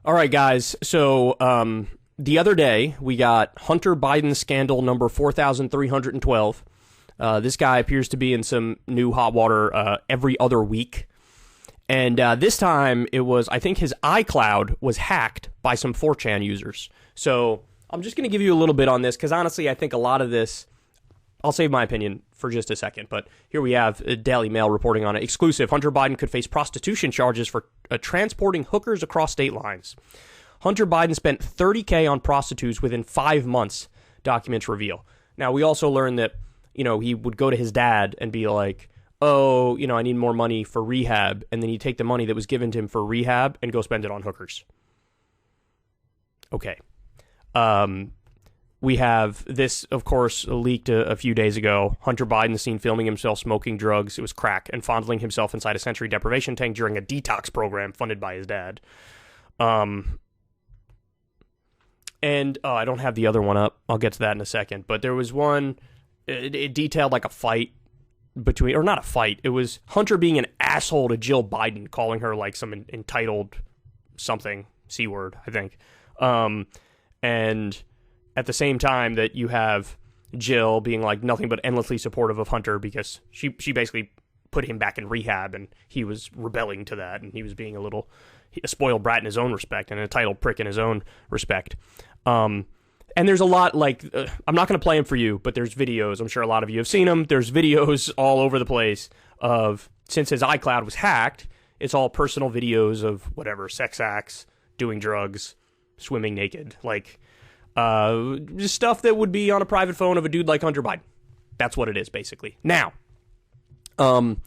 All right, guys. So the other day, we got Hunter Biden scandal number 4,312. This guy appears to be in some new hot water every other week. And this time, it was, I think his iCloud was hacked by some 4chan users. So I'm just going to give you a little bit on this, because honestly, I think a lot of this, I'll save my opinion for just a second. But here we have Daily Mail reporting on it. Exclusive, Hunter Biden could face prostitution charges for transporting hookers across state lines. Hunter Biden spent $30K on prostitutes within 5 months, documents reveal. Now, we also learned that, he would go to his dad and be like, oh, I need more money for rehab. And then he'd take the money that was given to him for rehab and go spend it on hookers. Okay. We have this, of course, leaked a few days ago. Hunter Biden seen filming himself smoking drugs, it was crack, and fondling himself inside a sensory deprivation tank during a detox program funded by his dad. And I don't have the other one up. I'll get to that in a second. But there was one, it detailed like a fight between, or not a fight, it was Hunter being an asshole to Jill Biden, calling her like some entitled something, C-word, I think. And at the same time that you have Jill being like nothing but endlessly supportive of Hunter because she basically put him back in rehab and he was rebelling to that and he was being a spoiled brat in his own respect and an entitled prick in his own respect. And there's a lot like, I'm not going to play them for you, but there's videos. I'm sure a lot of you have seen them. There's videos all over the place of, since his iCloud was hacked, it's all personal videos of whatever, sex acts, doing drugs, swimming naked, like just stuff that would be on a private phone of a dude like Hunter Biden. That's what it is, basically. Now, what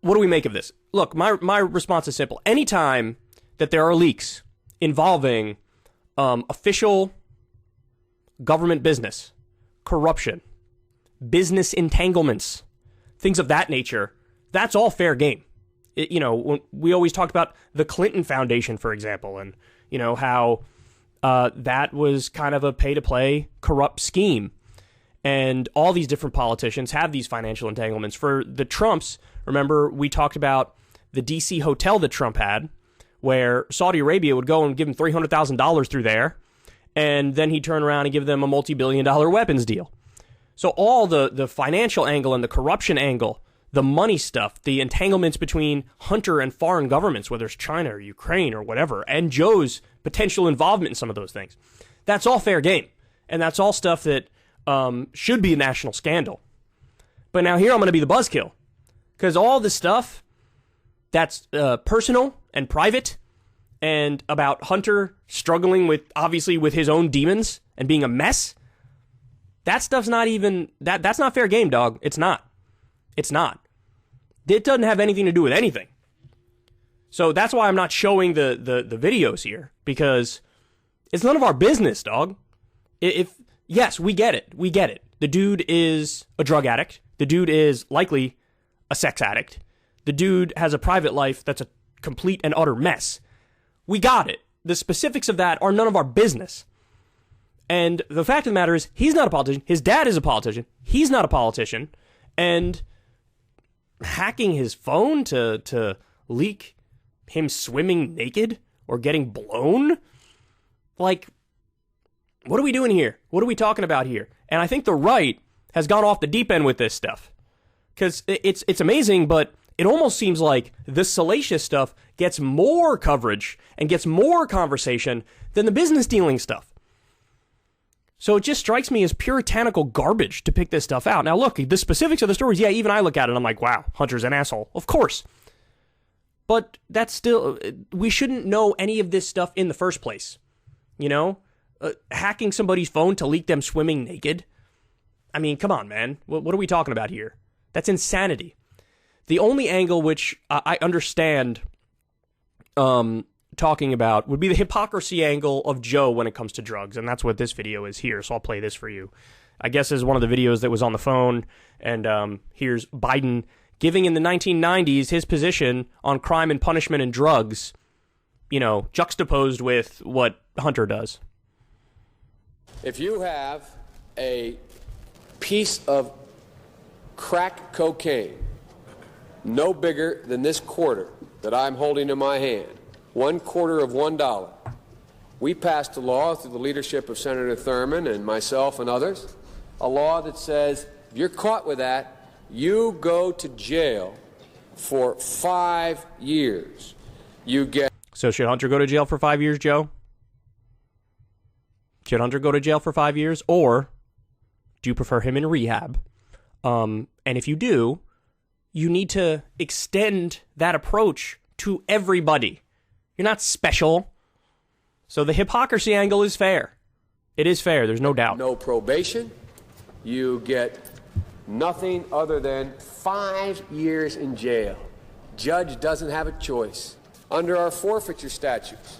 do we make of this? Look, my response is simple. Anytime that there are leaks involving official government business, corruption, business entanglements, things of that nature, that's all fair game. When we always talked about the Clinton Foundation, for example, and, how that was kind of a pay-to-play corrupt scheme. And all these different politicians have these financial entanglements. For the Trumps, remember, we talked about the D.C. hotel that Trump had, where Saudi Arabia would go and give him $300,000 through there, and then he'd turn around and give them a multi-billion-dollar weapons deal. So all the financial angle and the corruption angle, the money stuff, the entanglements between Hunter and foreign governments, whether it's China or Ukraine or whatever, and Joe's potential involvement in some of those things, that's all fair game. And that's all stuff that should be a national scandal. But now here I'm going to be the buzzkill, because all this stuff that's personal and private and about Hunter struggling with his own demons and being a mess, that stuff's not even, that's not fair game, dog. It's not. It's not. It doesn't have anything to do with anything. So that's why I'm not showing the videos here, because it's none of our business, dog. Yes, we get it. We get it. The dude is a drug addict. The dude is likely a sex addict. The dude has a private life that's a complete and utter mess. We got it. The specifics of that are none of our business. And the fact of the matter is, he's not a politician. His dad is a politician. He's not a politician. And hacking his phone to leak him swimming naked or getting blown? Like, what are we doing here? What are we talking about here? And I think the right has gone off the deep end with this stuff. Because it's amazing, but it almost seems like the salacious stuff gets more coverage and gets more conversation than the business dealing stuff. So it just strikes me as puritanical garbage to pick this stuff out. Now, look, the specifics of the stories, yeah, even I look at it and I'm like, wow, Hunter's an asshole. Of course. But that's still, we shouldn't know any of this stuff in the first place. Hacking somebody's phone to leak them swimming naked. I mean, come on, man. What are we talking about here? That's insanity. The only angle which I understand talking about would be the hypocrisy angle of Joe when it comes to drugs, and that's what this video is here, so I'll play this for you. I guess is one of the videos that was on the phone, and here's Biden giving in the 1990s his position on crime and punishment and drugs, juxtaposed with what Hunter does. If you have a piece of crack cocaine no bigger than this quarter that I'm holding in my hand, $0.25. We passed a law through the leadership of Senator Thurmond and myself and others, a law that says if you're caught with that, you go to jail for 5 years. You get. So should Hunter go to jail for 5 years, Joe? Should Hunter go to jail for 5 years? Or do you prefer him in rehab? And if you do, you need to extend that approach to everybody. You're not special. So the hypocrisy angle is fair. It is fair. There's no doubt. No probation. You get nothing other than 5 years in jail. Judge doesn't have a choice. Under our forfeiture statutes,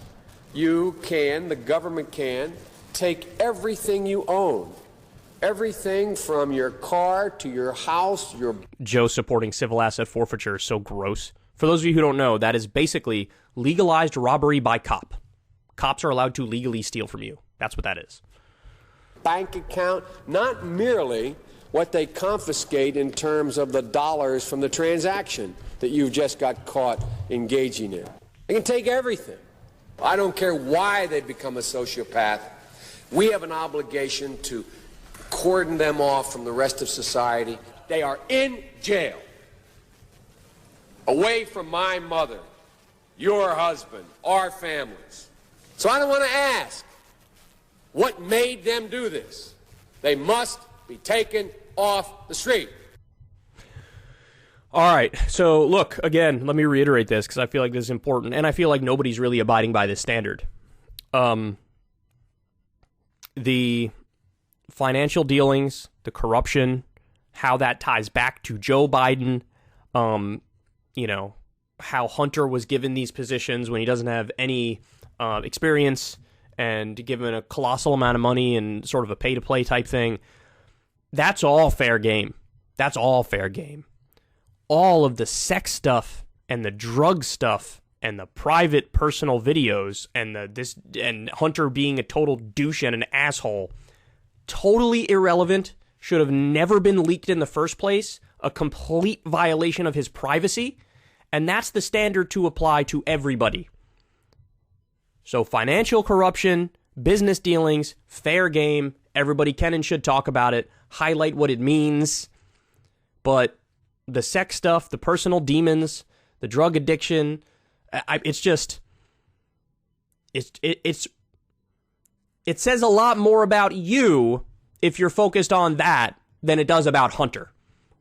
the government can, take everything you own. Everything from your car to your house, your... Joe supporting civil asset forfeiture is so gross. For those of you who don't know, that is basically legalized robbery by cop. Cops are allowed to legally steal from you. That's what that is. Bank account, not merely what they confiscate in terms of the dollars from the transaction that you just got caught engaging in. They can take everything. I don't care why they become a sociopath. We have an obligation to cordon them off from the rest of society. They are in jail, away from my mother, your husband, our families. So I don't want to ask what made them do this. They must be taken off the street. All right. So look, again, let me reiterate this because I feel like this is important, and I feel like nobody's really abiding by this standard. The financial dealings, the corruption, how that ties back to Joe Biden, how Hunter was given these positions when he doesn't have any experience and given a colossal amount of money and sort of a pay-to-play type thing. That's all fair game. That's all fair game. All of the sex stuff and the drug stuff and the private personal videos and Hunter being a total douche and an asshole, totally irrelevant, should have never been leaked in the first place, a complete violation of his privacy, and that's the standard to apply to everybody. So financial corruption, business dealings, fair game, everybody can and should talk about it, highlight what it means, but the sex stuff, the personal demons, the drug addiction, it says a lot more about you if you're focused on that than it does about Hunter.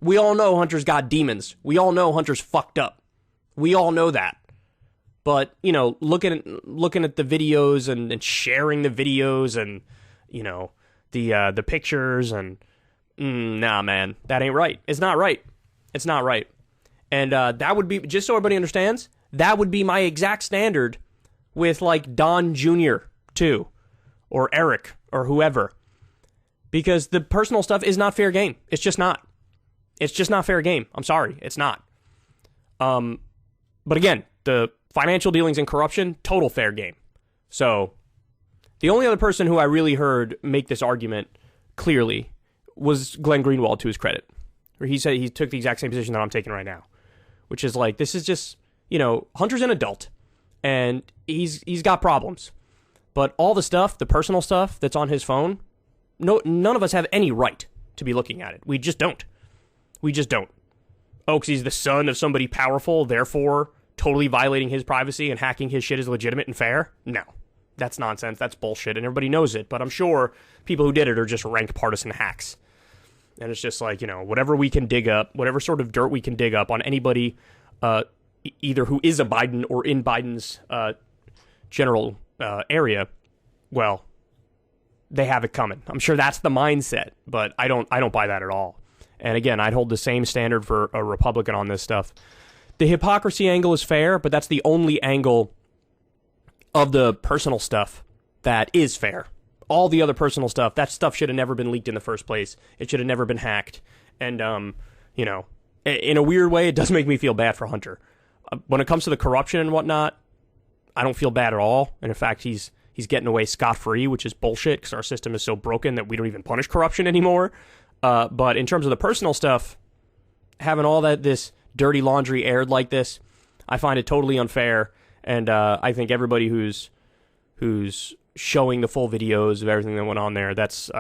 We all know Hunter's got demons. We all know Hunter's fucked up. We all know that. But, looking at the videos and sharing the videos and, the pictures and, nah, man, that ain't right. It's not right. It's not right. And that would be, just so everybody understands, that would be my exact standard with, like, Don Jr., too, or Eric, or whoever. Because the personal stuff is not fair game. It's just not. It's just not fair game. I'm sorry. It's not. But again, the financial dealings and corruption, total fair game. So the only other person who I really heard make this argument clearly was Glenn Greenwald, to his credit. Where he said he took the exact same position that I'm taking right now, which is like, this is just, Hunter's an adult and he's got problems. But all the stuff, the personal stuff that's on his phone, none of us have any right to be looking at it. We just don't. We just don't. Oh, because he's the son of somebody powerful, therefore totally violating his privacy and hacking his shit is legitimate and fair? No. That's nonsense. That's bullshit, and everybody knows it. But I'm sure people who did it are just rank partisan hacks. And it's just like, whatever we can dig up, whatever sort of dirt we can dig up on anybody, either who is a Biden or in Biden's general area, well, they have it coming. I'm sure that's the mindset, but I don't buy that at all. And again, I'd hold the same standard for a Republican on this stuff. The hypocrisy angle is fair, but that's the only angle of the personal stuff that is fair. All the other personal stuff, that stuff should have never been leaked in the first place. It should have never been hacked. And, in a weird way, it does make me feel bad for Hunter. When it comes to the corruption and whatnot, I don't feel bad at all. And in fact, he's getting away scot-free, which is bullshit because our system is so broken that we don't even punish corruption anymore. But in terms of the personal stuff, having all this dirty laundry aired like this, I find it totally unfair. And I think everybody who's showing the full videos of everything that went on there, it's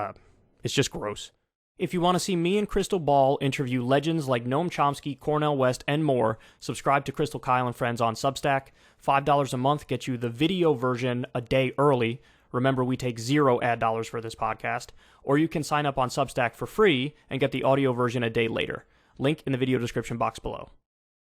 just gross. If you want to see me and Crystal Ball interview legends like Noam Chomsky, Cornel West, and more, subscribe to Crystal Kyle and Friends on Substack. $5 a month gets you the video version a day early. Remember, we take 0 ad dollars for this podcast. Or you can sign up on Substack for free and get the audio version a day later. Link in the video description box below.